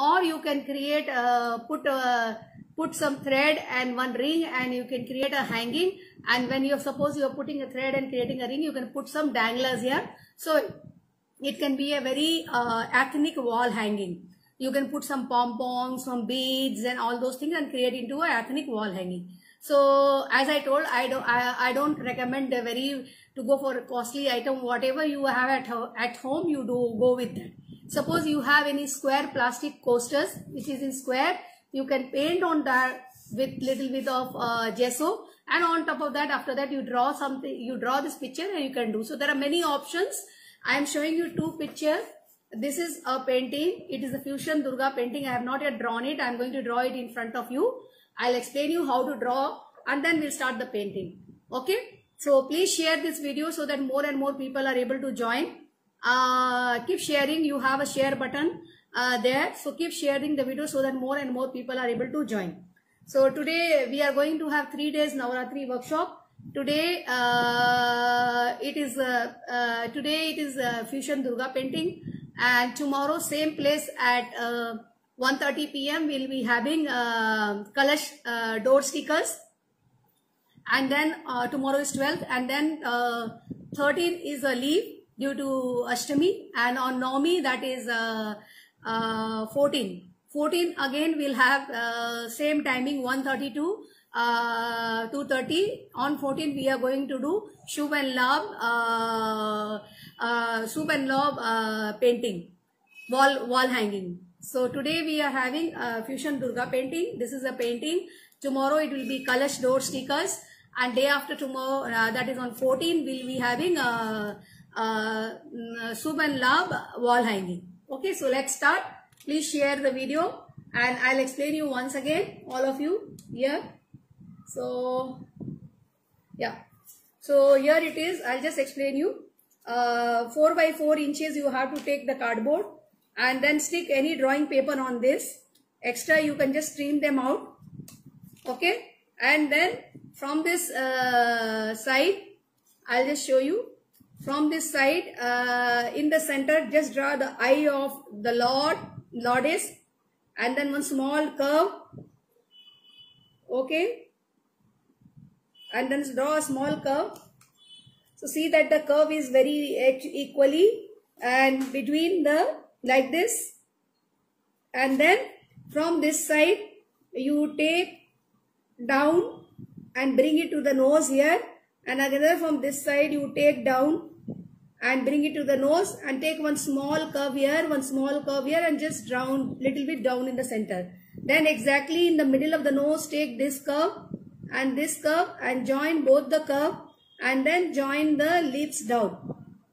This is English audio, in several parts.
or you can create put some thread and one ring, and you can create a hanging. And when you suppose you are putting a thread and creating a ring, you can put some danglers here. So it can be a very ethnic wall hanging. You can put some pom-poms, some beads and all those things and create into a ethnic wall hanging. So as I told, I don't recommend to go for a costly item. Whatever you have at home, you do go with that. Suppose you have any square plastic coasters which is in square, you can paint on that with little bit of gesso, and on top of that, after that you draw something, you draw this picture and you can do. So there are many options. I am showing you two pictures. This is a painting. It is a fusion Durga painting. I have not yet drawn it. I am going to draw it in front of you. I'll explain you how to draw and then we'll start the painting. Okay. So please share this video so that more and more people are able to join. Keep sharing. You have a share button there. So keep sharing the video so that more and more people are able to join. So today we are going to have 3 days Navaratri workshop. Today it is fusion Durga painting, and tomorrow same place at 1:30 p.m. we'll be having Kalash door stickers, and then tomorrow is 12th, and then 13th is a leave due to Ashtami, and on Navami, that is 14th. 14th again we'll have same timing 1:30 to 2:30. On 14th we are going to do Shubh and Love painting, wall hanging. So today we are having fusion Durga painting. This is a painting. Tomorrow it will be Kalash door stickers, and day after tomorrow, that is on 14th, we'll be having Shubh and Love wall hanging. Okay, so let's start. Please share the video and I'll explain you once again, all of you here. So yeah, so here it is. I'll just explain you. 4 by 4 inches you have to take the cardboard and then stick any drawing paper on this. Extra you can just trim them out. Okay, and then from this side, I'll just show you. From this side, in the center, just draw the eye of the Lourdes, and then one small curve. Okay, and then draw a small curve. So see that the curve is very equally, and between the, like this, and then from this side you take down and bring it to the nose here, and again from this side you take down and bring it to the nose, and take one small curve here, and just round little bit down in the center. Then exactly in the middle of the nose, take this curve and join both the curve, and then join the lips down.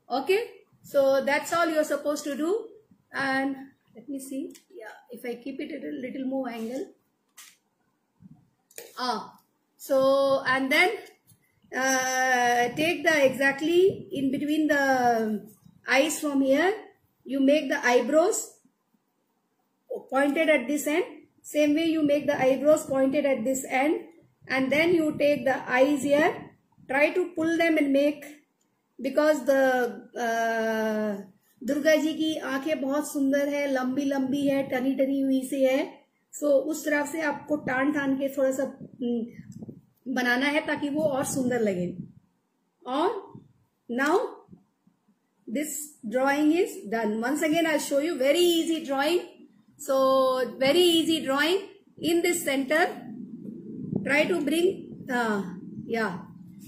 Okay, so that's all you're supposed to do. And let me see, yeah, if I keep it at a little more angle. So and then take the exactly in between the eyes from here, you make the eyebrows pointed at this end. Same way you make the eyebrows pointed at this end, and then you take the eyes here, try to pull them and make, because the Durga ji की आंखें बहुत सुंदर है, लंबी लंबी है, टनी टनी हुई से है. सो उस तरफ से आपको टान टान के थोड़ा सा बनाना है ताकि वो और सुंदर लगे. और now this drawing is done. Once again I'll show you very easy drawing. So very easy drawing. In this center, try to bring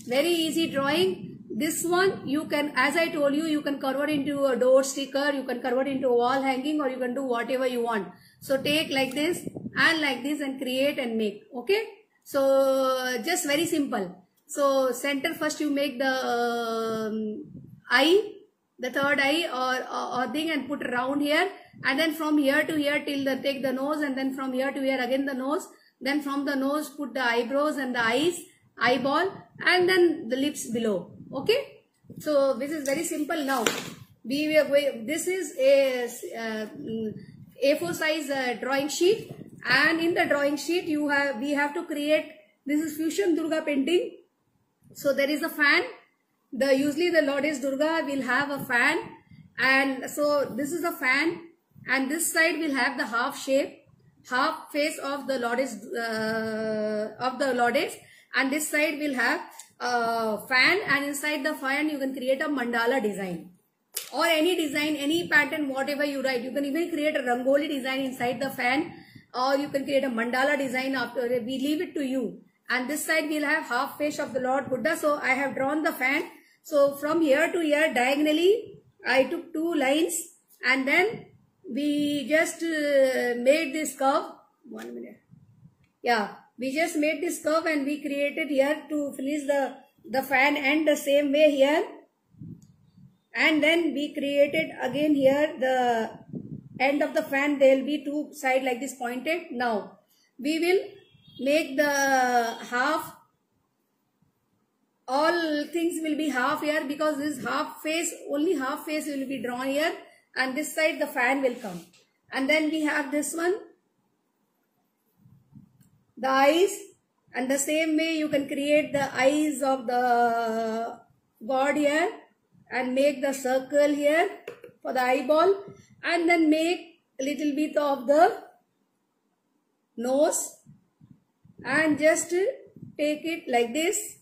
very easy drawing. This one you can, as I told you, you can convert into a door sticker, you can convert into a wall hanging, or you can do whatever you want. So take like this and create and make. Okay, so just very simple. So center first you make the eye, the third eye or thing, and put round here, and then from here to here till take the nose, and then from here to here again the nose, then from the nose put the eyebrows and the eyes, eyeball, and then the lips below. Okay, so this is very simple. Now we are going, this is a A4 size drawing sheet, and in the drawing sheet we have to create, this is fusion Durga painting. So there is a fan. Usually the Lourdes Durga will have a fan, and so this is a fan, and this side will have the half shape, half face of the Lourdes, and this side will have fan, and inside the fan you can create a mandala design or any design, any pattern, whatever you write. You can even create a rangoli design inside the fan, or you can create a mandala design after. We leave it to you. And this side we'll have half face of the Lord Buddha. So I have drawn the fan. So from here to here diagonally I took 2 lines, and then we just made this curve. 1 minute. Yeah, we just made this curve and we created here to finish the fan end the same way here. And then we created again here the end of the fan. There will be 2 sides like this pointed. Now we will make the half. All things will be half here because this half face, only half face will be drawn here, and this side the fan will come. And then we have this one, the eyes, and the same way you can create the eyes of the God here and make the circle here for the eyeball, and then make a little bit of the nose and just take it like this.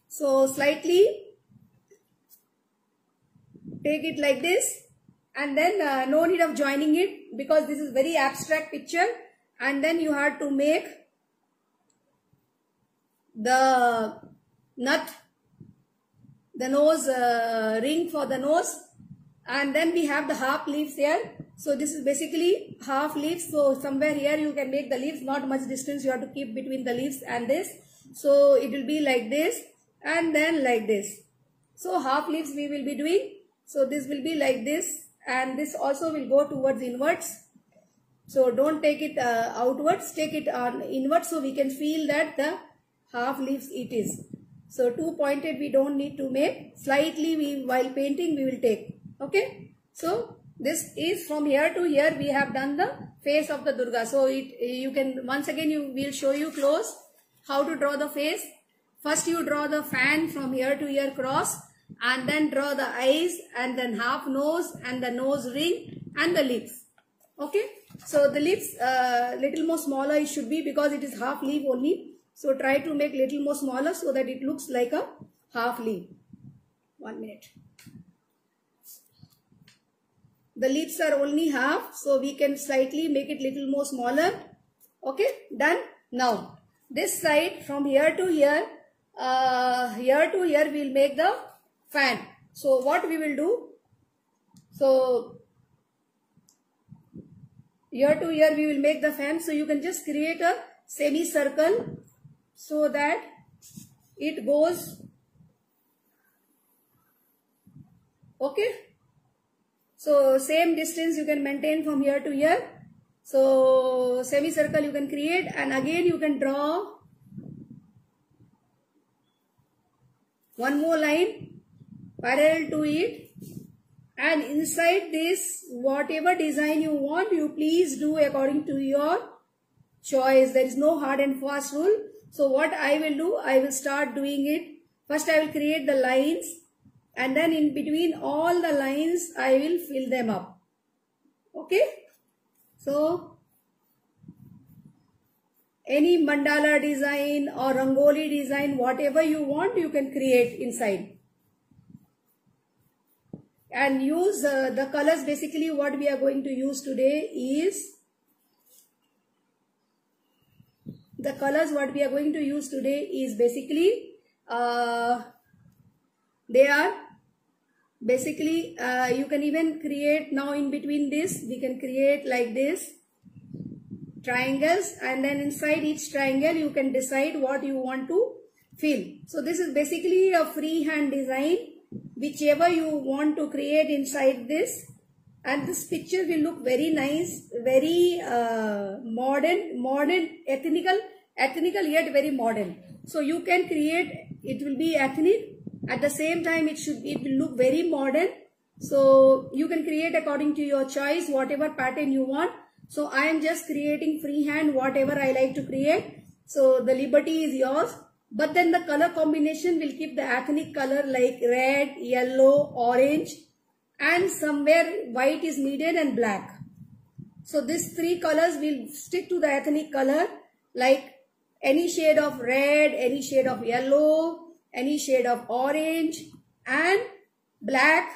So slightly take it like this, and then no need of joining it because this is very abstract picture. And then you have to make the nut, the nose ring for the nose, and then we have the half leaves here. So this is basically half leaves. So somewhere here you can make the leaves, not much distance you have to keep between the leaves and this. So it will be like this and then like this. So half leaves we will be doing. So this will be like this, and this also will go towards inwards. So don't take it outwards, take it on inwards, so we can feel that the half leaves it is. So 2 pointed we don't need to make. Slightly we, while painting, we will take. Okay. So this is from here to here we have done the face of the Durga. So you can, once again we will show you close how to draw the face. First you draw the fan from here to here cross, and then draw the eyes, and then half nose and the nose ring and the lips. Okay. So the lips little more smaller it should be because it is half leaf only. So try to make little more smaller so that it looks like a half leaf. 1 minute. The lips are only half, so we can slightly make it little more smaller. Okay, done. Now this side from here to here we'll make the fan. So what we will do, so here to here we will make the fan. So you can just create a semicircle so that it goes. Okay. So same distance you can maintain from here to here. So semicircle you can create, and again you can draw one more line parallel to it, and inside this whatever design you want, you please do according to your choice. There is no hard and fast rule. So what I will do, I will start doing it. First I will create the lines, and then in between all the lines I will fill them up. Okay. So any mandala design or rangoli design, whatever you want, you can create inside. And use the colors. Basically what we are going to use today is the colors. What we are going to use today is basically they are basically you can even create now in between this, we can create like this triangles, and then inside each triangle you can decide what you want to fill. So this is basically a freehand design, whichever you want to create inside this, and this picture will look very nice, very modern, ethnical yet very modern. So you can create, it will be ethnic, at the same time it will look very modern. So you can create according to your choice whatever pattern you want. So I am just creating freehand whatever I like to create. So the liberty is yours, but then the color combination will keep the ethnic color like red, yellow, orange, and somewhere white is needed and black. So these three colors will stick to the ethnic color, like any shade of red, any shade of yellow, any shade of orange and black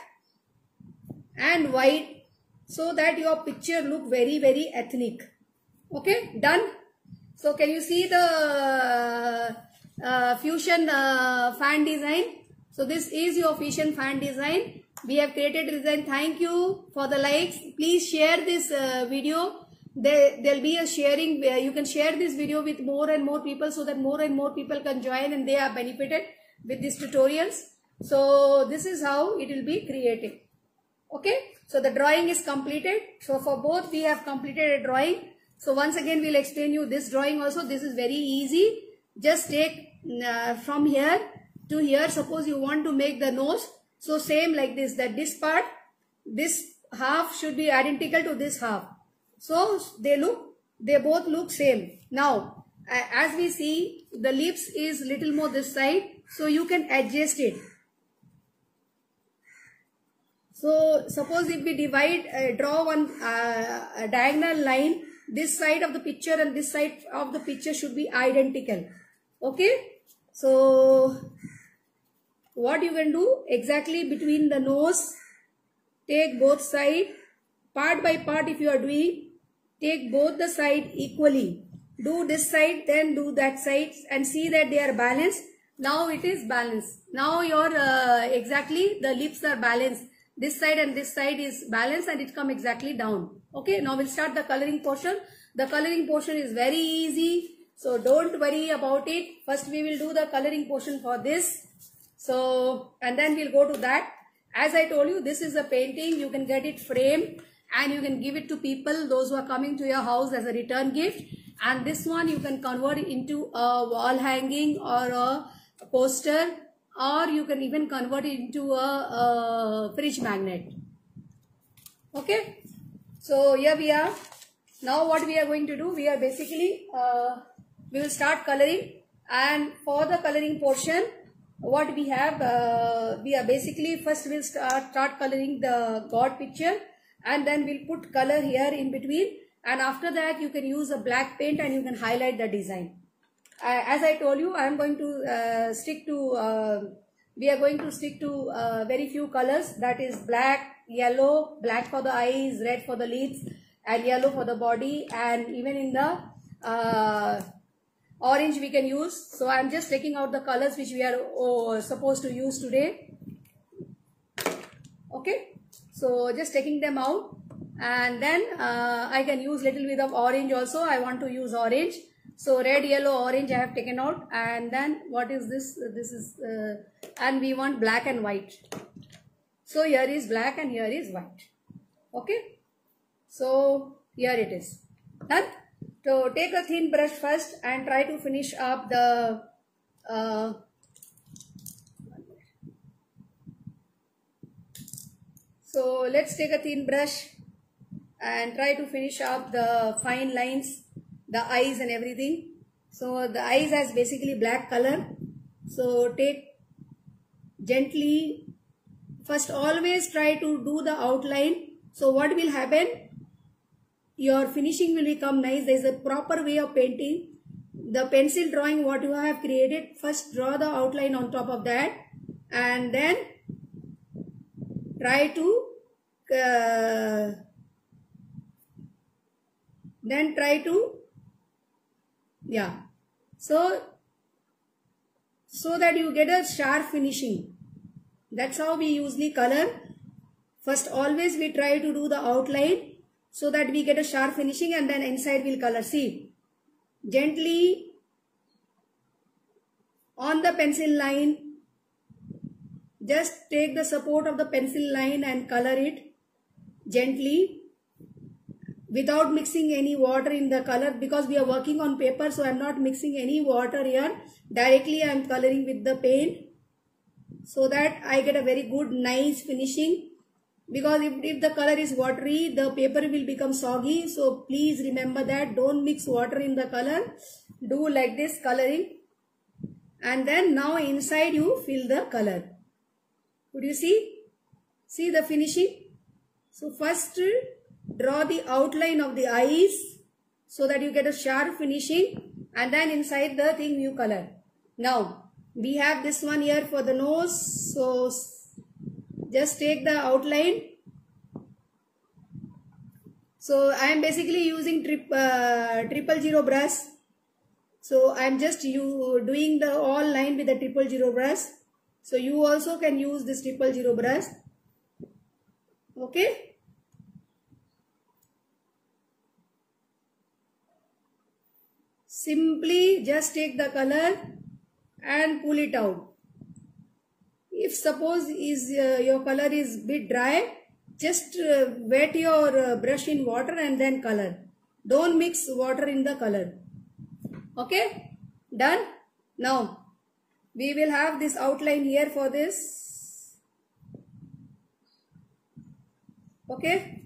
and white, so that your picture look very, very ethnic. Okay, done. So can you see the fusion fan design? So this is your fusion fan design. We have created a design. Thank you for the likes. Please share this video. There'll be a sharing where you can share this video with more and more people, so that more and more people can join and they are benefited with these tutorials. So this is how it will be created. Okay, so the drawing is completed. So for both we have completed a drawing. So once again we'll explain you this drawing also. This is very easy. Just take from here to here. Suppose you want to make the nose. So same like this, that this part, this half should be identical to this half. So they both look same. Now as we see, the lips is little more this side, so you can adjust it. So suppose if we divide, draw one a diagonal line, this side of the picture and this side of the picture should be identical. Okay, so what you can do exactly between the nose, take both sides part by part. If you are doing, take both the side equally. Do this side, then do that side, and see that they are balanced. Now it is balanced. Now your exactly the lips are balanced. This side and this side is balanced and it come exactly down. Okay, now we'll start the coloring portion. The coloring portion is very easy, so don't worry about it. First we will do the coloring portion for this. So, and then we'll go to that. As I told you, this is a painting. You can get it framed and you can give it to people, those who are coming to your house, as a return gift. And this one you can convert it into a wall hanging or a poster, or you can even convert it into a fridge magnet. Okay, so here we are. Now what we are going to do, we are basically we will start coloring. And for the coloring portion, what we have, we are basically first we'll start coloring the God picture, and then we'll put color here in between, and after that you can use a black paint and you can highlight the design. As I told you, I am going to stick to, we are going to stick to very few colors, that is black, yellow, black for the eyes, red for the lips, and yellow for the body, and even in the orange we can use. So I am just taking out the colors which we are supposed to use today. Okay, so just taking them out, and then I can use little bit of orange also. I want to use orange. So red, yellow, orange I have taken out, and then what is this? This is, and we want black and white. So here is black and here is white. Okay, so here it is done. So take a thin brush first and try to finish up the so let's take a thin brush and try to finish up the fine lines, the eyes and everything. So the eyes has basically black color. So take gently, first always try to do the outline. So what will happen? Your finishing will become nice. There is a proper way of painting. The pencil drawing what you have created, first draw the outline on top of that, and then try to so that you get a sharp finishing. That's how we usually color. First always we try to do the outline so that we get a sharp finishing, and then inside we'll color. See, gently on the pencil line, just take the support of the pencil line and color it gently without mixing any water in the color, because we are working on paper. So I am not mixing any water here. Directly I am coloring with the paint so that I get a very good nice finishing. Because if the color is watery, the paper will become soggy. So please remember that. Don't mix water in the color. Do like this coloring. And then now inside you fill the color. Could you see? See the finishing? So first draw the outline of the eyes so that you get a sharp finishing, and then inside the thing you color. Now we have this one here for the nose, so just take the outline. So I am basically using 000 brush. So I am just doing the all line with the 000 brush. So you also can use this 000 brush. Okay. Simply just take the color and pull it out. If suppose your color is bit dry, just wet your brush in water and then color. Don't mix water in the color. Okay, done. Now we will have this outline here for this. Okay.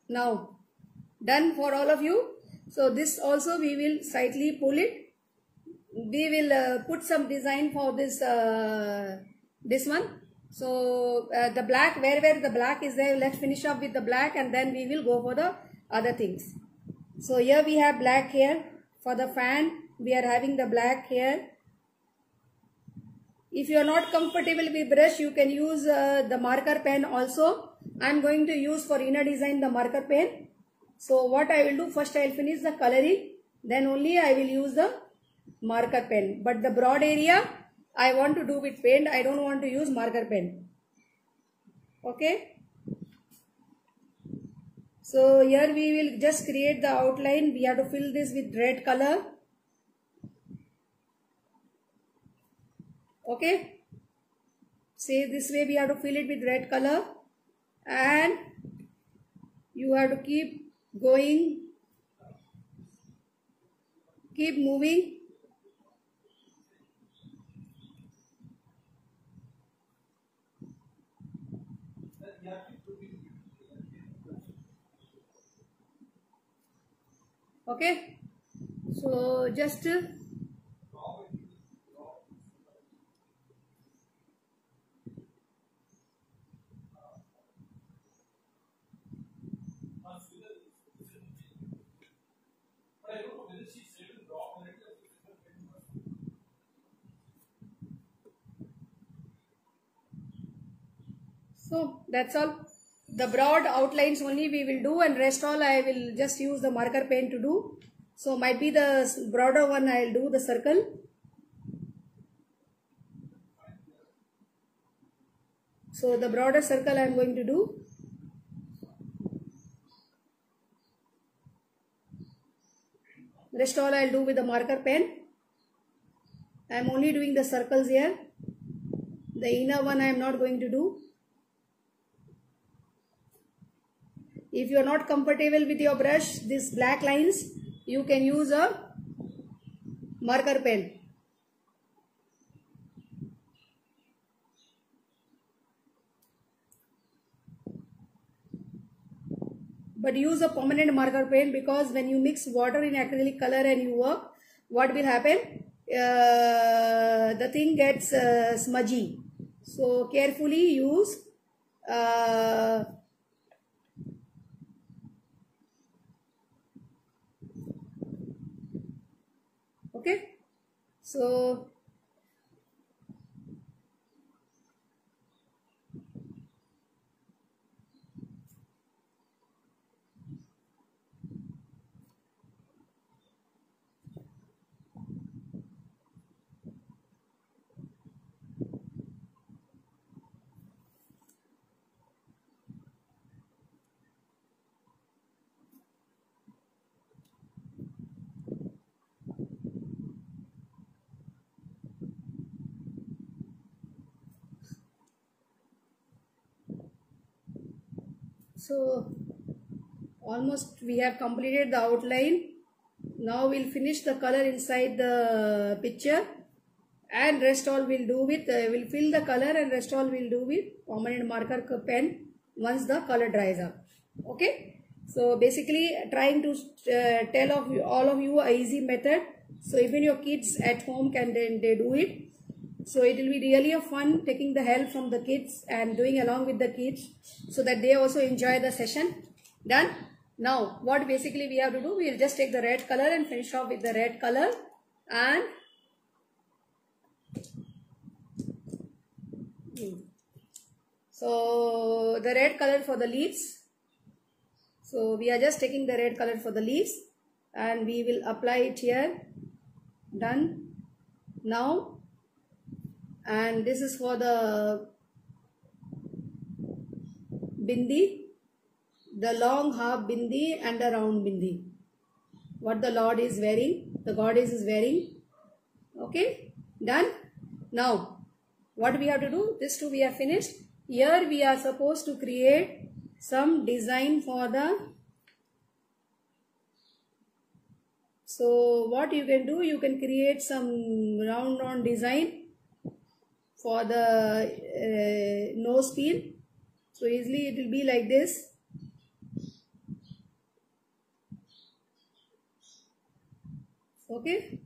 Now done for all of you. So this also we will slightly pull it. We will put some design for this this one. So the black, where the black is there, let's finish up with the black and then we will go for the other things. So here we have black here. For the fan we are having the black here. If you are not comfortable with brush, you can use the marker pen also. I am going to use for inner design the marker pen. So what I will do, first I will finish the coloring, then only I will use the marker pen. But the broad area I want to do with paint. I don't want to use marker pen. Okay. So here we will just create the outline. We have to fill this with red color. Okay. Say this way we have to fill it with red color, and you have to keep going, keep moving. Okay, so just so that's all. The broad outlines only we will do, and rest all I will just use the marker pen to do. So might be the broader one I will do the circle. So the broader circle I am going to do. Rest all I will do with the marker pen. I am only doing the circles here. The inner one I am not going to do. If you are not comfortable with your brush, these black lines, you can use a marker pen. But use a permanent marker pen, because when you mix water in acrylic color and you work, what will happen? The thing gets smudgy. So carefully use okay. So almost we have completed the outline. Now we'll finish the color inside the picture, and rest all we'll do with we'll fill the color, and rest all we'll do with permanent marker pen once the color dries up. Okay, so basically trying to tell all of you a easy method, so even your kids at home can then they do it. So it will be really a fun taking the help from the kids and doing along with the kids so that they also enjoy the session. Done? Now what basically we have to do, we will just take the red color and finish off with the red color. And so the red color for the leaves. So we are just taking the red color for the leaves and we will apply it here. Done. Now, and this is for the bindi, the long half bindi and the round bindi. What the Lord is wearing, the goddess is wearing. Okay, done. Now, what we have to do, this too we have finished. Here we are supposed to create some design for the, so what you can do, you can create some round design for the nose pin. So easily it will be like this. Okay.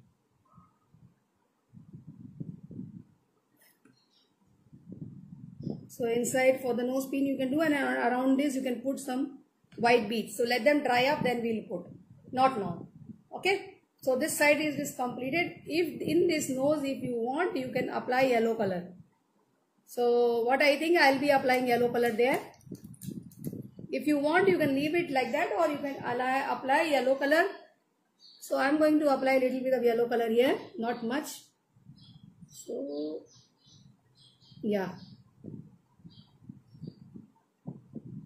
So inside for the nose pin you can do, and around this you can put some white beads. So let them dry up, then we'll put. Not now. Okay. So this side is completed. If in this nose, if you want, you can apply yellow color. So what I think, I'll be applying yellow color there. If you want, you can leave it like that, or you can apply yellow color. So I'm going to apply a little bit of yellow color here, not much. So yeah.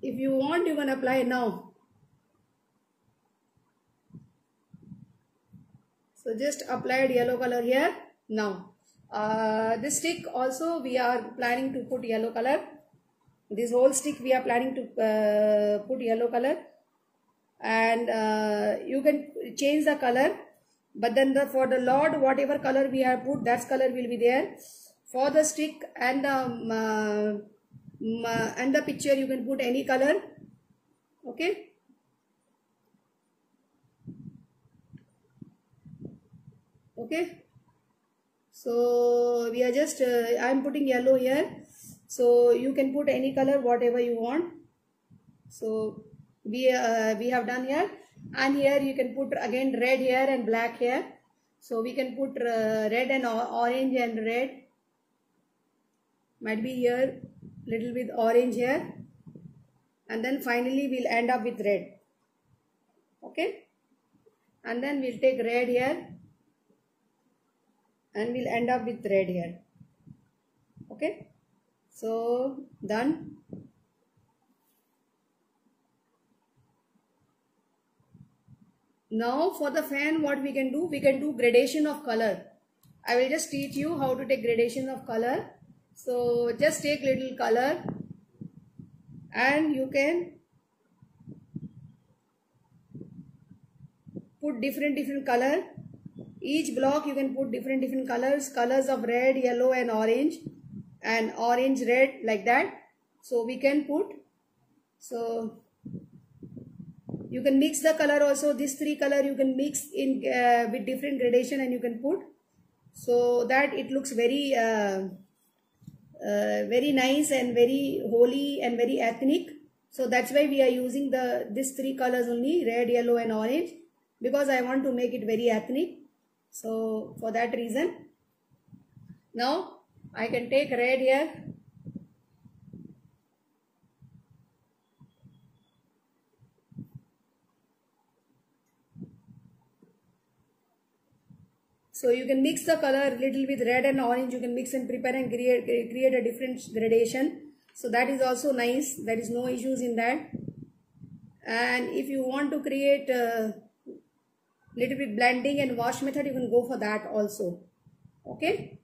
If you want, you can apply now. So just applied yellow color here. Now this stick also we are planning to put yellow color. This whole stick we are planning to put yellow color, and you can change the color, but then for the Lord, whatever color we have put, that color will be there. For the stick and the picture, you can put any color. Okay. Okay. So we are just I am putting yellow here. So you can put any color, whatever you want. So we have done here, and here you can put again red here and black here. So we can put red and orange and red. Might be here little bit orange here, and then finally we'll end up with red. Okay, and then we'll take red here and we'll end up with red here. Okay, so done. Now for the fan, what we can do gradation of color. I will just teach you how to take gradation of color. So just take little color and you can put different color. Each block you can put different colors of red, yellow and orange red, like that. So we can put, so you can mix the color also. This three color you can mix in with different gradation, and you can put, so that it looks very very nice and very holy and very ethnic. So that's why we are using these three colors only, red, yellow and orange, because I want to make it very ethnic. So for that reason, now I can take red here. So you can mix the color little with red and orange. You can mix and prepare and create a different gradation. So that is also nice. There is no issues in that. And if you want to create little bit blending and wash method, you can go for that also. Okay.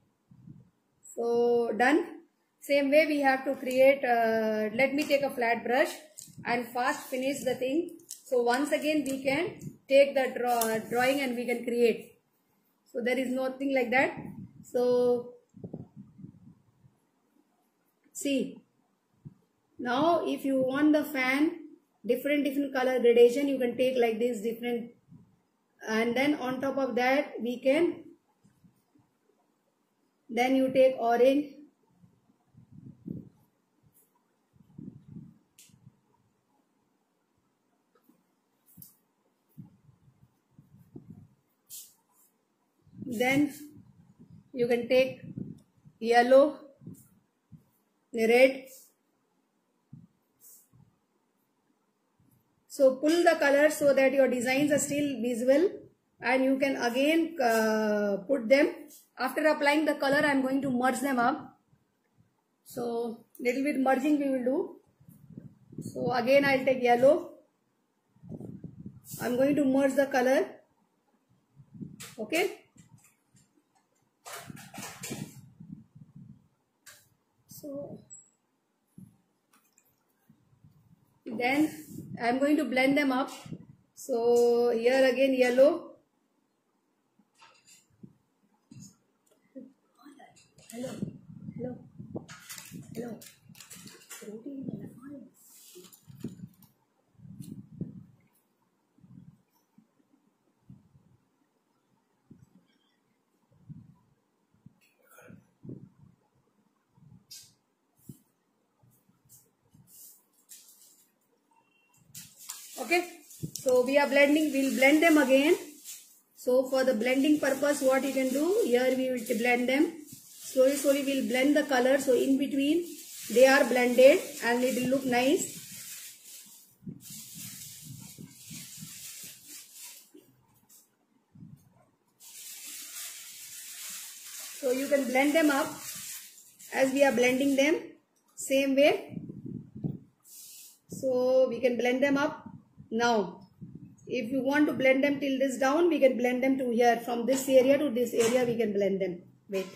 So done. Same way we have to create. Let me take a flat brush and fast finish the thing. So once again we can take the drawing and we can create. So there is nothing like that. So see, now if you want the fan different color gradation, you can take like this different, and then on top of that we can Then you take orange. Then you can take yellow, red. So pull the colors so that your designs are still visible, and you can again put them. After applying the color, I am going to merge them up. So little bit merging we will do. So again I will take yellow. I am going to merge the color. Okay. So then I am going to blend them up. So here again yellow. Hello. Hello. Hello. Okay, so we are blending, we'll blend them again. So for the blending purpose, what you can do, here we will blend them. Slowly we'll blend the color, so in between they are blended and it will look nice. So you can blend them up as we are blending them, same way. So we can blend them up. Now if you want to blend them till this down, we can blend them to here. From this area to this area we can blend them. Wait.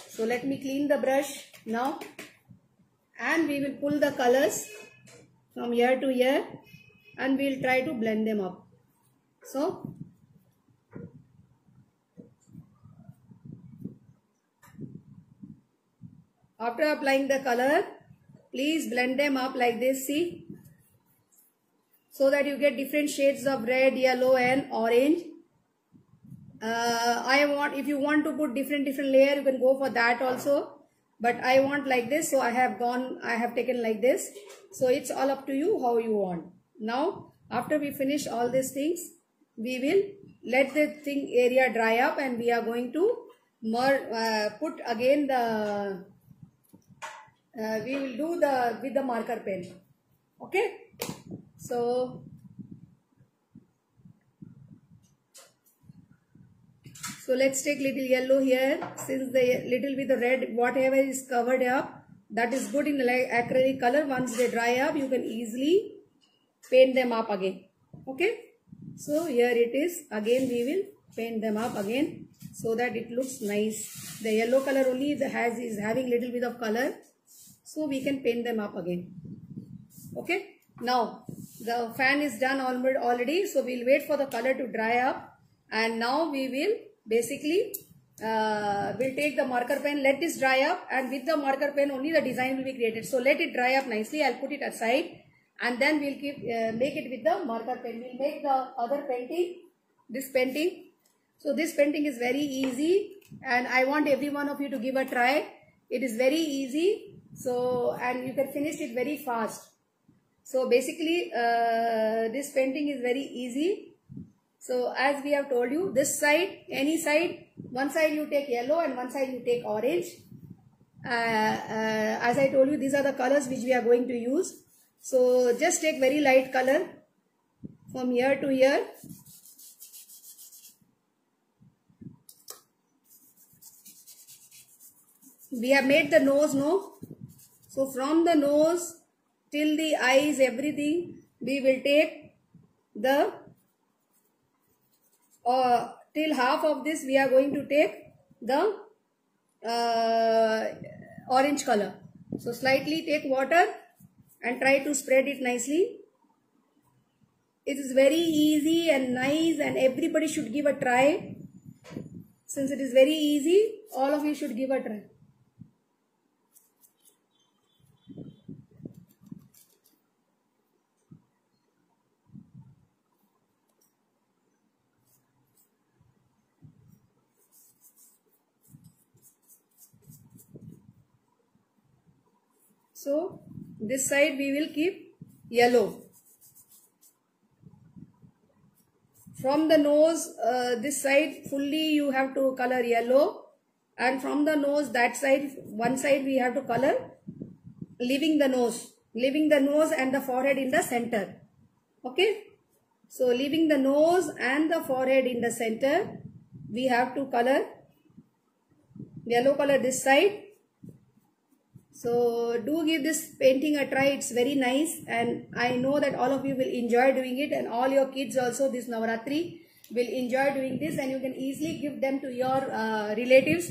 So let me clean the brush now, and we will pull the colors from here to here and we will try to blend them up. So after applying the color, please blend them up like this, see, so that you get different shades of red, yellow and orange. If you want to put different layer, you can go for that also, but I want like this, so I have taken like this. So it's all up to you how you want. Now after we finish all these things, we will let the area dry up, and we are going to put again the we will do with the marker pen. Okay, so let's take little yellow here. Since the little with the red, whatever is covered up, that is good in like acrylic color. Once they dry up, you can easily paint them up again. Okay, so here it is. Again we will paint them up again so that it looks nice. The yellow color only is having little bit of color, so we can paint them up again. Okay, now the fan is done already, so we'll wait for the color to dry up, and now we will basically we'll take the marker pen, let this dry up, and with the marker pen only the design will be created. So let it dry up nicely. I'll put it aside, and then we'll make it with the marker pen. We'll make the other painting, this painting. So this painting is very easy, and I want every one of you to give a try. It is very easy, so and you can finish it very fast. So basically this painting is very easy. So as we have told you, this side, any side, one side you take yellow and one side you take orange. As I told you, these are the colors which we are going to use. So just take very light color from here to here. We have made the nose, no? So from the nose till the eyes, everything, we will take the till half of this we are going to take the orange color. So slightly take water and try to spread it nicely. It is very easy and nice, and everybody should give a try. Since it is very easy, all of you should give a try. So this side we will keep yellow. From the nose, this side fully you have to color yellow, and from the nose, that side, one side we have to color, leaving the nose and the forehead in the center. Okay, so leaving the nose and the forehead in the center, we have to color yellow color this side. So do give this painting a try. It's very nice, and I know that all of you will enjoy doing it, and all your kids also this Navaratri will enjoy doing this, and you can easily give them to your relatives.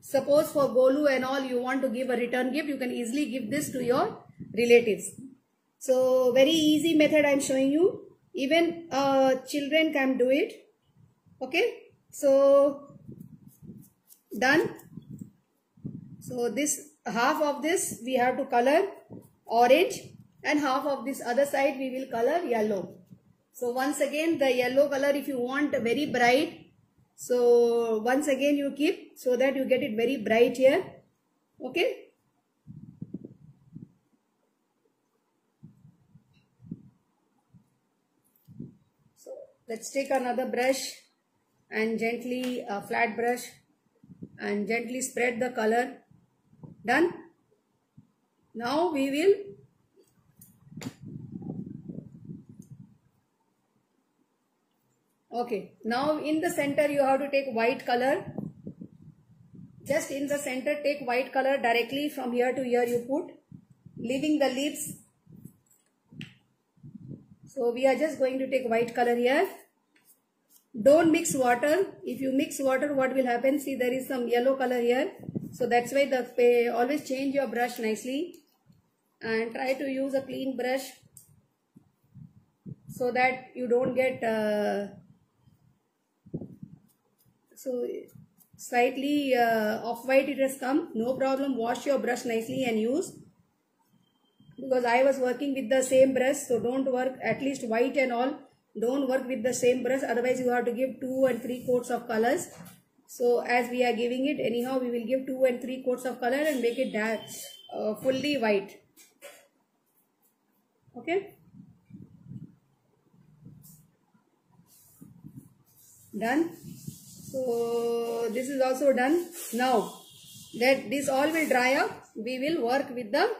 Suppose for Golu and all you want to give a return gift, you can easily give this to your relatives. So very easy method I am showing you. Even children can do it. Okay, so done. So this half of this we have to color orange, and half of this other side we will color yellow. So once again, the yellow color, if you want very bright, so once again you keep, so that you get it very bright here. Okay, so let's take another brush and gently, a flat brush, and gently spread the color. Done. Now we will okay, now in the center you have to take white color. Just in the center take white color directly from here to here you put, leaving the lips. So we are just going to take white color here. Don't mix water. If you mix water, what will happen? See, there is some yellow color here. So that's why always change your brush nicely, and try to use a clean brush so that you don't get so slightly off-white it has come. No problem, wash your brush nicely and use, because I was working with the same brush. So don't work, at least white and all, don't work with the same brush, otherwise you have to give 2 and 3 coats of colors. So as we are giving it, anyhow we will give 2 and 3 coats of color and make it dark, fully white. Okay, done. So this is also done. Now that this all will dry up, we will work with the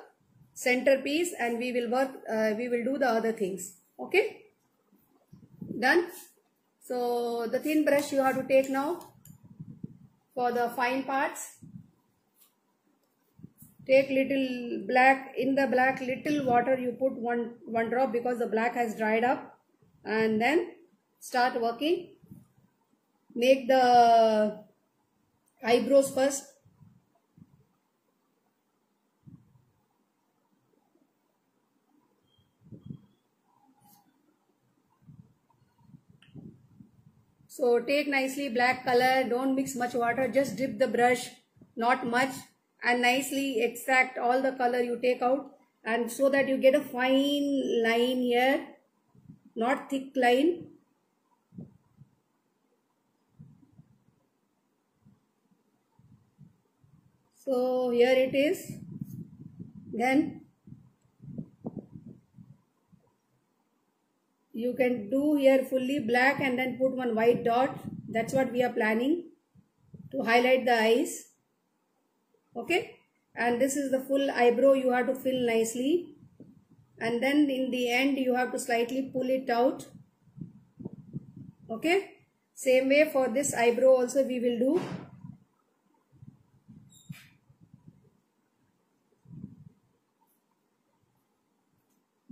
centerpiece, and we will work, we will do the other things. Okay, done. So the thin brush you have to take now for the fine parts. Take little black, in the black little water you put one drop, because the black has dried up, and then start working. Make the eyebrows first. So take nicely black color, don't mix much water, just dip the brush, not much, and nicely extract all the color you take out, and so that you get a fine line here, not thick line. So here it is. Then you can do here fully black and then put one white dot. That's what we are planning, to highlight the eyes. Okay, and this is the full eyebrow you have to fill nicely, and then in the end you have to slightly pull it out. Okay, same way for this eyebrow also we will do.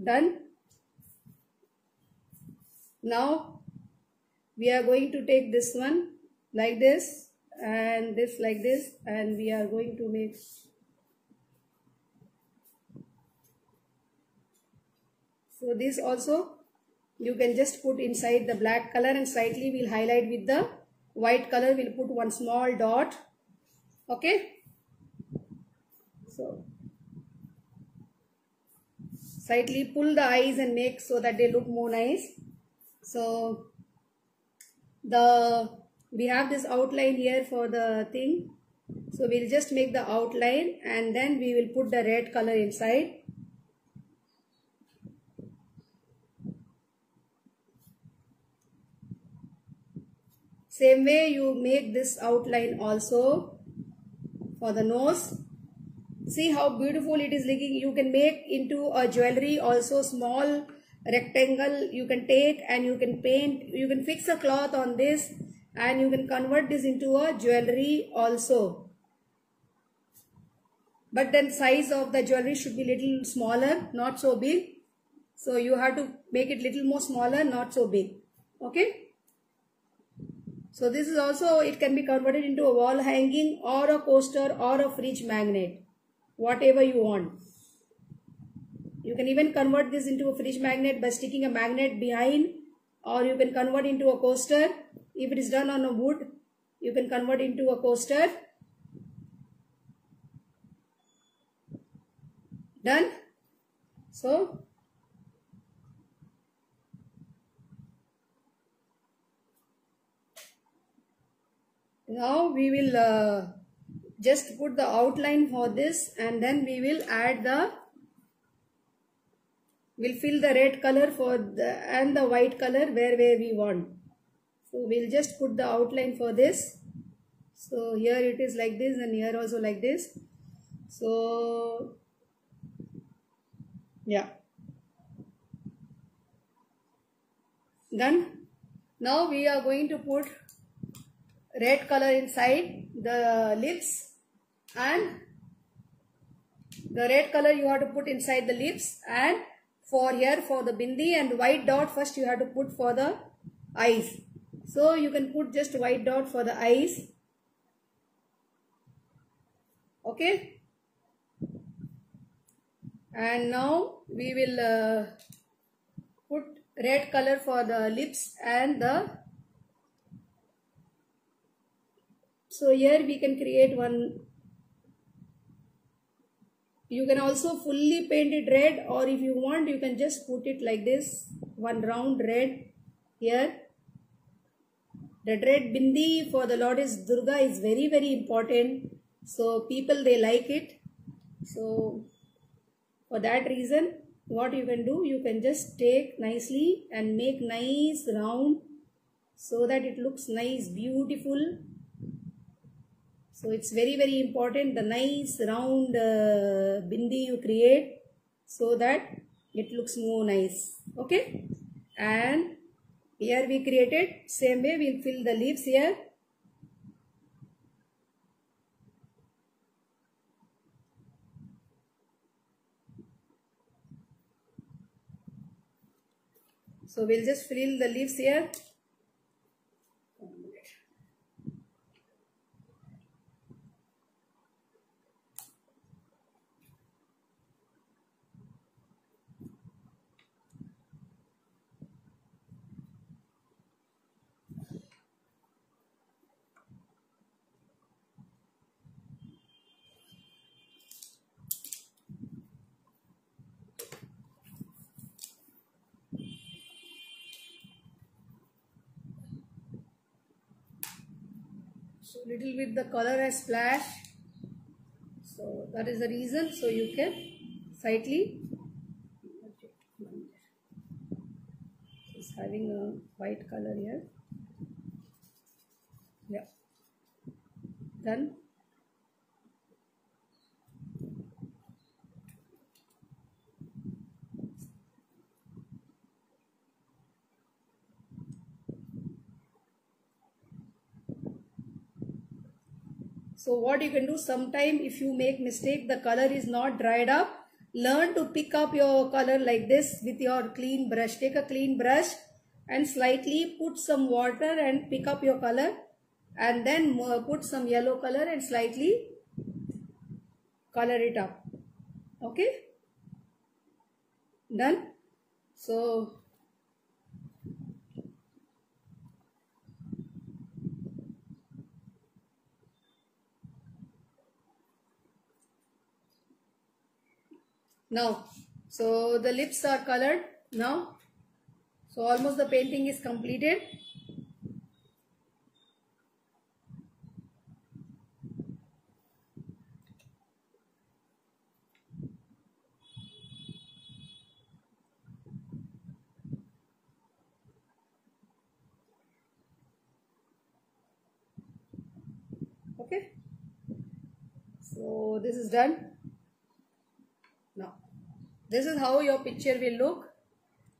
Done. Now we are going to take this one like this, and this like this, and we are going to make so this also you can just put inside the black color, and slightly we'll highlight with the white color. We'll put one small dot. Okay, so slightly pull the eyes and make so that they look more nice. So we have this outline here for the thing. So we'll just make the outline and then we will put the red color inside. Same way you make this outline also for the nose. See how beautiful it is looking. You can make into a jewelry also, small rectangle you can take and you can paint. You can fix a cloth on this and you can convert this into a jewelry also. But then size of the jewelry should be little smaller, not so big. So you have to make it little more smaller, not so big. Okay. So this is also, it can be converted into a wall hanging or a coaster or a fridge magnet. Whatever you want. You can even convert this into a fridge magnet by sticking a magnet behind, or you can convert into a coaster. If it is done on a wood, you can convert into a coaster. Done. So now we will just put the outline for this and then we will add the, we'll fill the red color for the and the white color where we want. So we'll just put the outline for this. So here it is like this and here also like this. So yeah, done. Now we are going to put red color inside the lips, and the red color you have to put inside the lips, and for here for the bindi, and white dot first you have to put for the eyes. So you can put just white dot for the eyes. Okay. And now we will put red color for the lips and the, so here we can create one. You can also fully paint it red, or if you want you can just put it like this, one round red here. The red bindi for the Goddess Durga is very important. So people, they like it. So for that reason, what you can do, you can just take nicely and make nice round so that it looks nice, beautiful. So it's very important, the nice round bindi you create so that it looks more nice. Okay. And here we created, same way we'll fill the leaves here. So we'll just fill the leaves here. So little bit the color has splashed. So that is the reason. So you can slightly, it's having a white color here. Yeah. Done. So what you can do, sometime if you make mistake, the color is not dried up, learn to pick up your color like this with your clean brush. Take a clean brush and slightly put some water and pick up your color, and then put some yellow color and slightly color it up. Okay. Done. So now, so the lips are colored now. So almost the painting is completed. Okay, so this is done. Now this is how your picture will look.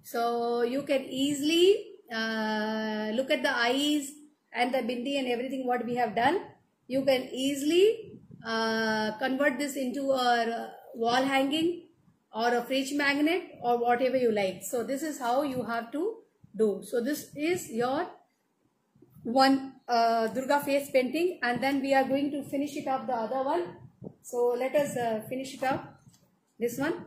So you can easily look at the eyes and the bindi and everything what we have done. You can easily convert this into a wall hanging or a fridge magnet or whatever you like. So this is how you have to do. So this is your one Durga face painting, and then we are going to finish it up the other one. So let us finish it up, this one.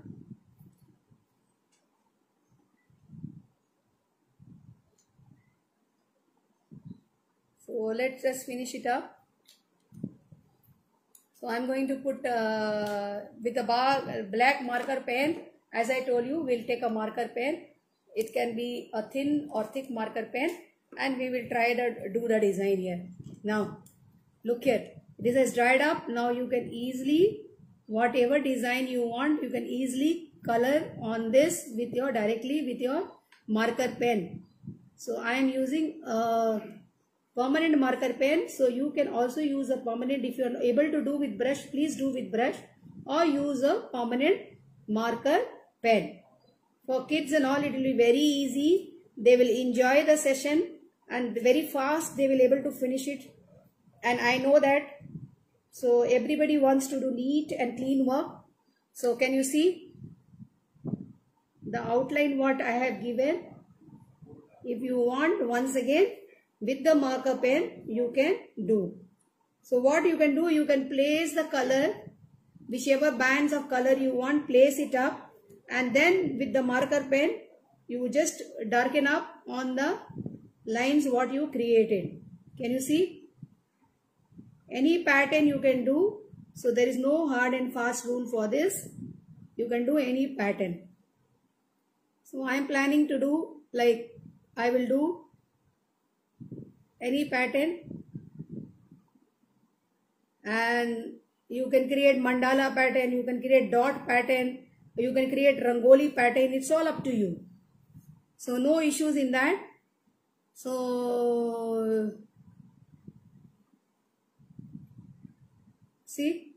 So let's just finish it up. So I'm going to put with a black marker pen. As I told you, we'll take a marker pen. It can be a thin or thick marker pen, and we will try to do the design here. Now look here, this has dried up. Now you can easily, whatever design you want, you can easily color on this with your directly with your marker pen. So I am using a permanent marker pen. So you can also use a permanent. If you are able to do with brush, please do with brush, or use a permanent marker pen. For kids and all, it will be very easy. They will enjoy the session and very fast they will able to finish it. And I know that. So everybody wants to do neat and clean work. So can you see the outline what I have given? If you want, once again with the marker pen you can do. So what you can do, you can place the color, whichever bands of color you want, place it up, and then with the marker pen you just darken up on the lines what you created. Can you see? Any pattern you can do. So there is no hard and fast rule for this. You can do any pattern. So I am planning to do, like, I will do any pattern, and you can create mandala pattern, you can create dot pattern, you can create rangoli pattern. It's all up to you. So no issues in that. So see,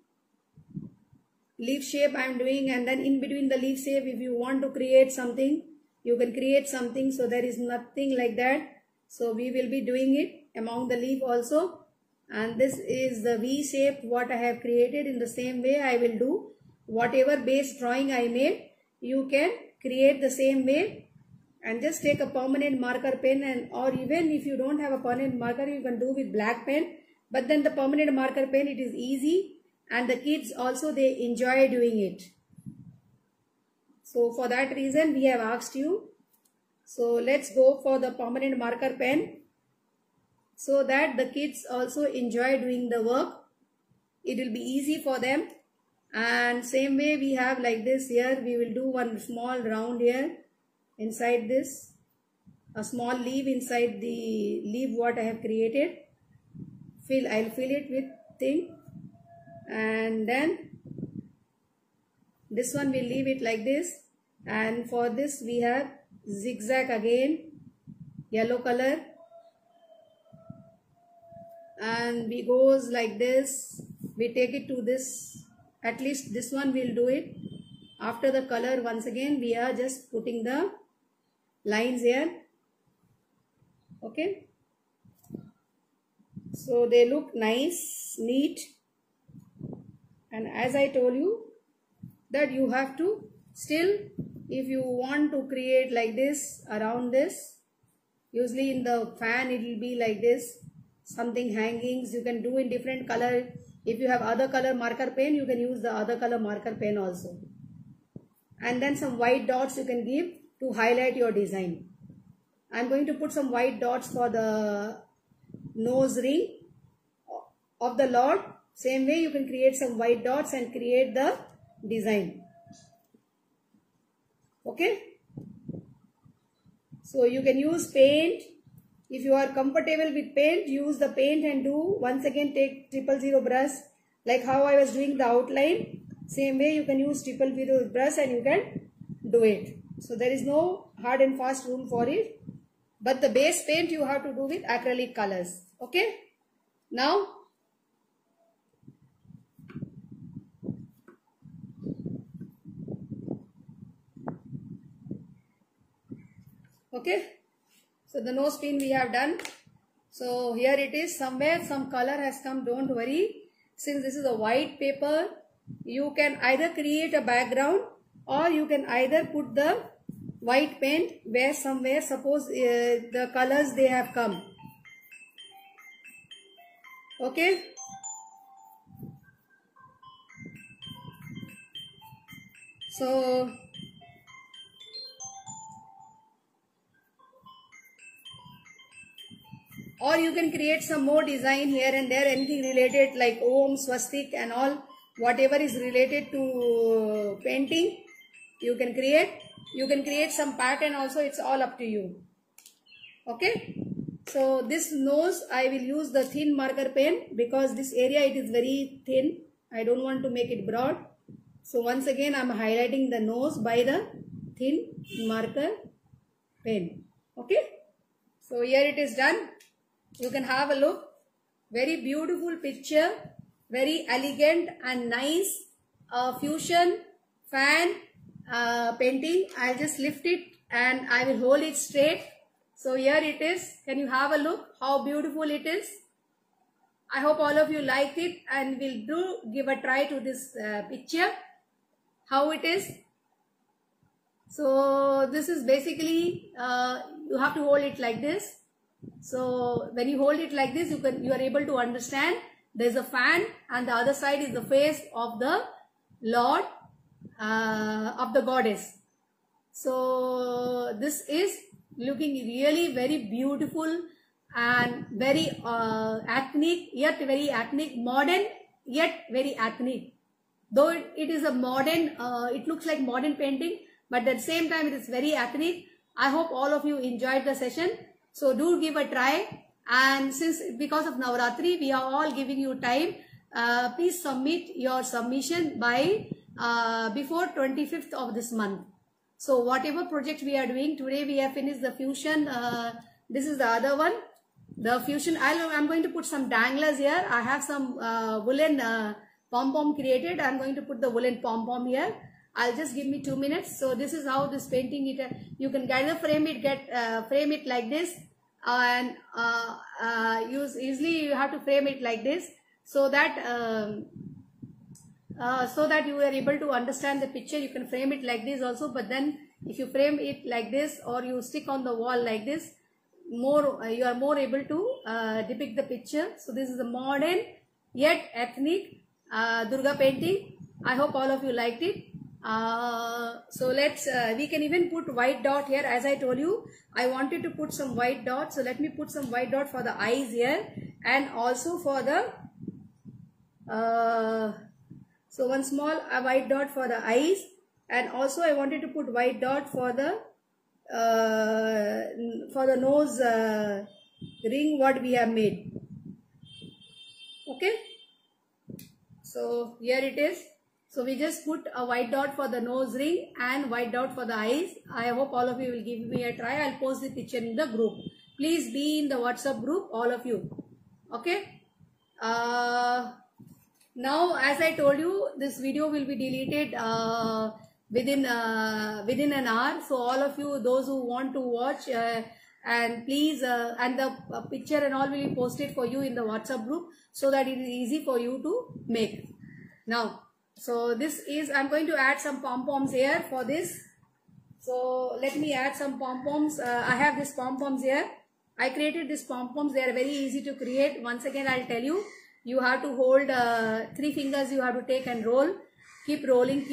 leaf shape I am doing, and then in between the leaf shape, if you want to create something, you can create something. So there is nothing like that. So we will be doing it among the leaf also. And this is the V shape what I have created. In the same way I will do whatever base drawing I made. You can create the same way and just take a permanent marker pen, and or even if you don't have a permanent marker, you can do with black pen. But then the permanent marker pen, it is easy, and the kids also they enjoy doing it. So for that reason we have asked you. So let's go for the permanent marker pen, so that the kids also enjoy doing the work. It will be easy for them. And same way we have like this here, we will do one small round here inside this, a small leaf inside the leaf what I have created. I'll fill it with thing, and then this one we'll leave it like this. And for this we have zigzag again, yellow color, and we goes like this. We take it to this, at least this one we'll do it. After the color, once again we are just putting the lines here. Okay, so they look nice, neat. And as I told you that you have to still, if you want to create like this around this, usually in the fan it will be like this, something hangings you can do in different color. If you have other color marker pen, you can use the other color marker pen also. And then some white dots you can give to highlight your design. I am going to put some white dots for the nose ring of the Lord. Same way you can create some white dots and create the design. Okay. So you can use paint. If you are comfortable with paint, use the paint and do. Once again take 000 brush, like how I was doing the outline. Same way you can use 000 brush and you can do it. So there is no hard and fast rule for it. But the base paint you have to do with acrylic colors. Okay. Now Okay, so the nose pin we have done. So here it is, somewhere some color has come, don't worry. Since this is a white paper, you can either create a background or you can either put the white paint where somewhere, suppose the colors they have come. Okay. So or you can create some more design here and there, anything related like Om, Swastik and all, whatever is related to painting, you can create. You can create some pattern also, it's all up to you. Okay. So this nose, I will use the thin marker pen because this area it is very thin. I don't want to make it broad. So once again I am highlighting the nose by the thin marker pen. Okay. So here it is done. You can have a look. Very beautiful picture. Very elegant and nice fusion fan painting. I'll just lift it and I will hold it straight. So here it is. Can you have a look how beautiful it is? I hope all of you liked it and will give a try to this picture. How it is. So this is basically you have to hold it like this. So when you hold it like this, you are able to understand there is a fan and the other side is the face of the Lord of the goddess. So this is looking really very beautiful and very ethnic, yet very ethnic, modern yet very ethnic. Though it is a modern, it looks like modern painting, but at the same time it is very ethnic. I hope all of you enjoyed the session. So do give a try, and since because of Navaratri we are all giving you time, please submit your submission by before 25th of this month. So whatever project we are doing today, we have finished the fusion. This is the other one, the fusion. I'm going to put some danglers here. I have some woolen pom-pom created. I'm going to put the woolen pom-pom here. I'll just give me 2 minutes. So this is how this painting you can either frame it like this, and easily you have to frame it like this, so that you are able to understand the picture. You can frame it like this also, but then if you frame it like this or you stick on the wall like this, you are more able to depict the picture. So this is a modern yet ethnic Durga painting. I hope all of you liked it. So let's we can even put white dot here. As I told you, I wanted to put some white dot, so let me put some white dot for the eyes here, and also for the so one small white dot for the eyes, and also I wanted to put white dot for the nose ring what we have made. Okay, so here it is. So we just put a white dot for the nose ring and white dot for the eyes. I hope all of you will give me a try. I'll post the picture in the group. Please be in the WhatsApp group, all of you. Okay. Now, as I told you, this video will be deleted within an hour. So all of you, those who want to watch, and please, and the picture and all will be posted for you in the WhatsApp group, so that it is easy for you to make. Now, so this is, I'm going to add some pom-poms here for this. So let me add some pom-poms. I have these pom-poms here. I created these pom-poms. They are very easy to create. Once again, I'll tell you, you have to hold 3 fingers, you have to take and roll. Keep rolling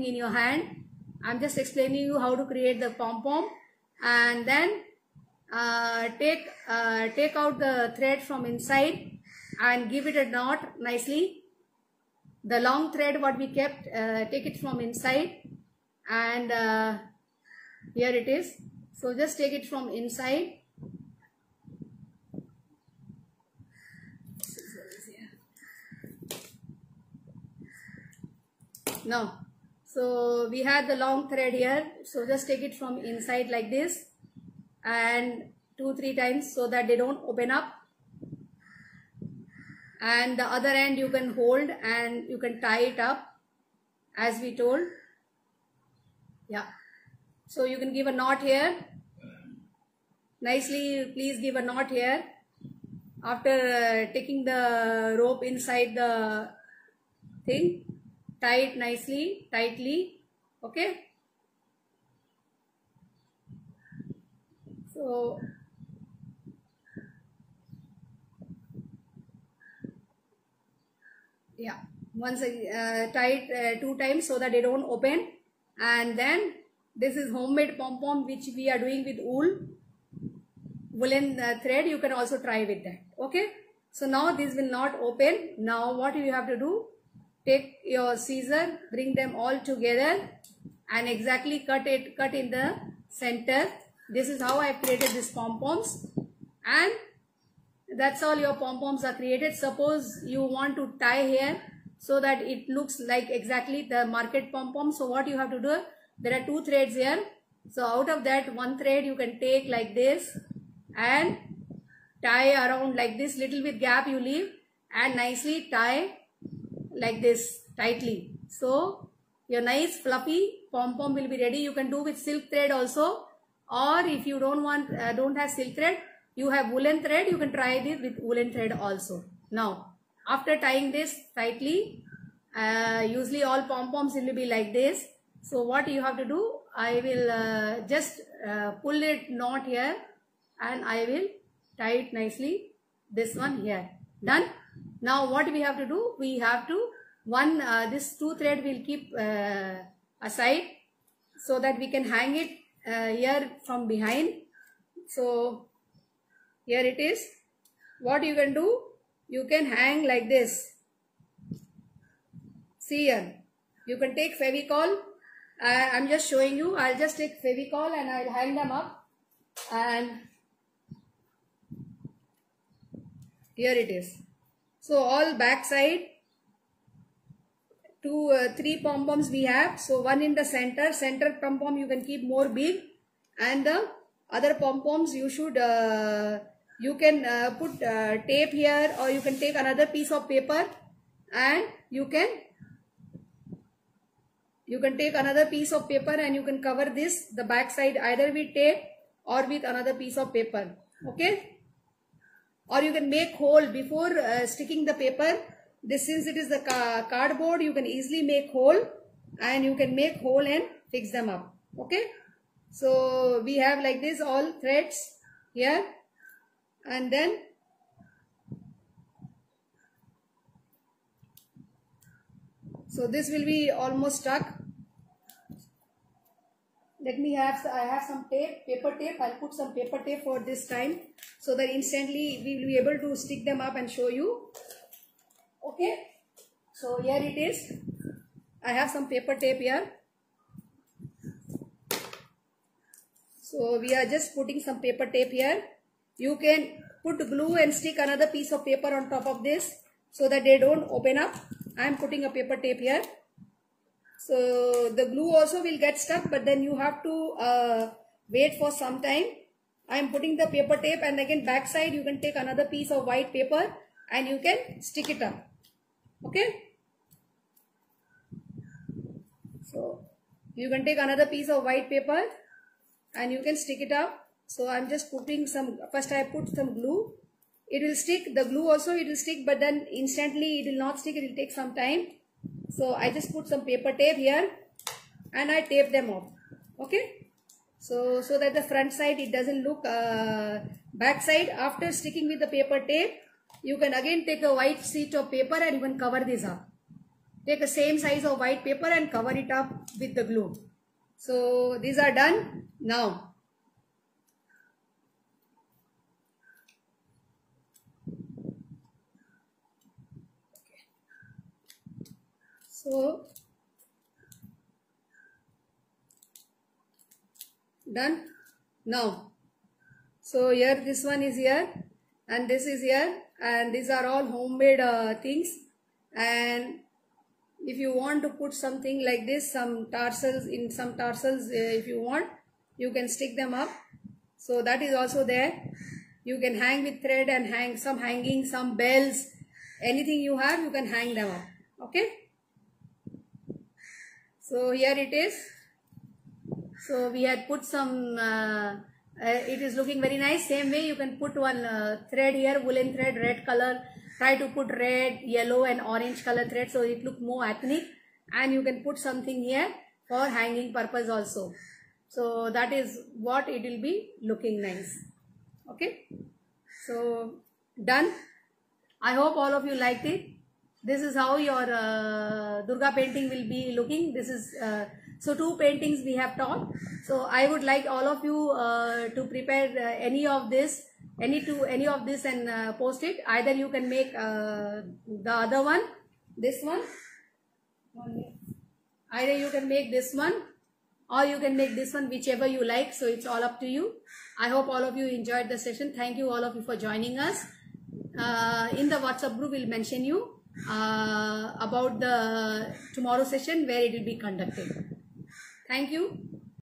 in your hand. I'm just explaining you how to create the pom-pom. And then take out the thread from inside and give it a knot nicely. The long thread what we kept, take it from inside, and here it is. So just take it from inside. Now, so we had the long thread here. So just take it from inside like this, and 2-3 times so that they don't open up. And the other end you can hold and you can tie it up as we told. Yeah. So you can give a knot here nicely please give a knot here after taking the rope inside the thing. Tie it nicely, tightly. Okay. So yeah, once tie it 2 times so that they don't open. And then this is homemade pom-pom which we are doing with woolen thread. You can also try with that. Okay. So now this will not open. Now what you have to do, take your scissor, bring them all together and exactly cut in the center. This is how I have created these pom-poms, and that's all your pom-poms are created. Suppose you want to tie here so that it looks like exactly the market pom-pom. So what you have to do, there are 2 threads here. So out of that 1 thread you can take like this and tie around like this, little bit gap you leave, and nicely tie like this tightly. So your nice fluffy pom-pom will be ready. You can do with silk thread also, or if you don't have silk thread, you have woolen thread, you can try this with woolen thread also. Now after tying this tightly, usually all pom-poms will be like this. So what you have to do, I will just pull it knot here and I will tie it nicely, this one here. Done. Now what we have to do, we have to this 2 thread will keep aside so that we can hang it here from behind. So here it is. What you can do, you can hang like this. See here, you can take Fevicol. I'm just showing you. I'll just take Fevicol and I'll hang them up, and here it is. So all back side, 3 pom-poms we have. So 1 in the center pom-pom you can keep more big, and the other pom-poms you should you can put tape here, or you can take another piece of paper and you can take another piece of paper and you can cover this, the back side, either with tape or with another piece of paper. Okay. Or you can make hole before sticking the paper. This, since it is the cardboard, you can easily make hole, and you can make hole and fix them up. Okay. So we have like this all threads here, and then so this will be almost stuck. Let me I have some tape, paper tape. I'll put some paper tape for this time so that instantly we will be able to stick them up and show you. Okay. So here it is. I have some paper tape here. So we are just putting some paper tape here. You can put glue and stick another piece of paper on top of this so that they don't open up. I am putting a paper tape here. So the glue also will get stuck, but then you have to wait for some time. I am putting the paper tape, and again back side you can take another piece of white paper and you can stick it up. Okay. So you can take another piece of white paper and you can stick it up. So I am just putting some, first I put some glue. It will stick, the glue also it will stick, but then instantly it will not stick, it will take some time. So I just put some paper tape here and I tape them off. Okay. So that the front side it doesn't look back side. After sticking with the paper tape, you can again take a white sheet of paper and you can cover this up. Take the same size of white paper and cover it up with the glue. So these are done now. So done now. So here this one is here and this is here, and these are all homemade things. And if you want to put something like this, some tarsals, if you want, you can stick them up. So that is also there. You can hang with thread and hang some hanging, some bells, anything you have, you can hang them up. Okay. So here it is. So we had put some It is looking very nice. Same way you can put one thread here, woolen thread, red color. Try to put red, yellow and orange color thread so it look more ethnic. And you can put something here for hanging purpose also. So that is what it will be looking nice. Okay. So done. I hope all of you liked it. This is how your Durga painting will be looking. This is so 2 paintings we have taught. So I would like all of you to prepare any of this, any of this and post it. Either you can make the other one, this one. Either you can make this one or you can make this one, whichever you like. So it's all up to you. I hope all of you enjoyed the session. Thank you all of you for joining us. In the WhatsApp group, we'll mention you about the tomorrow session where it will be conducted. Thank you.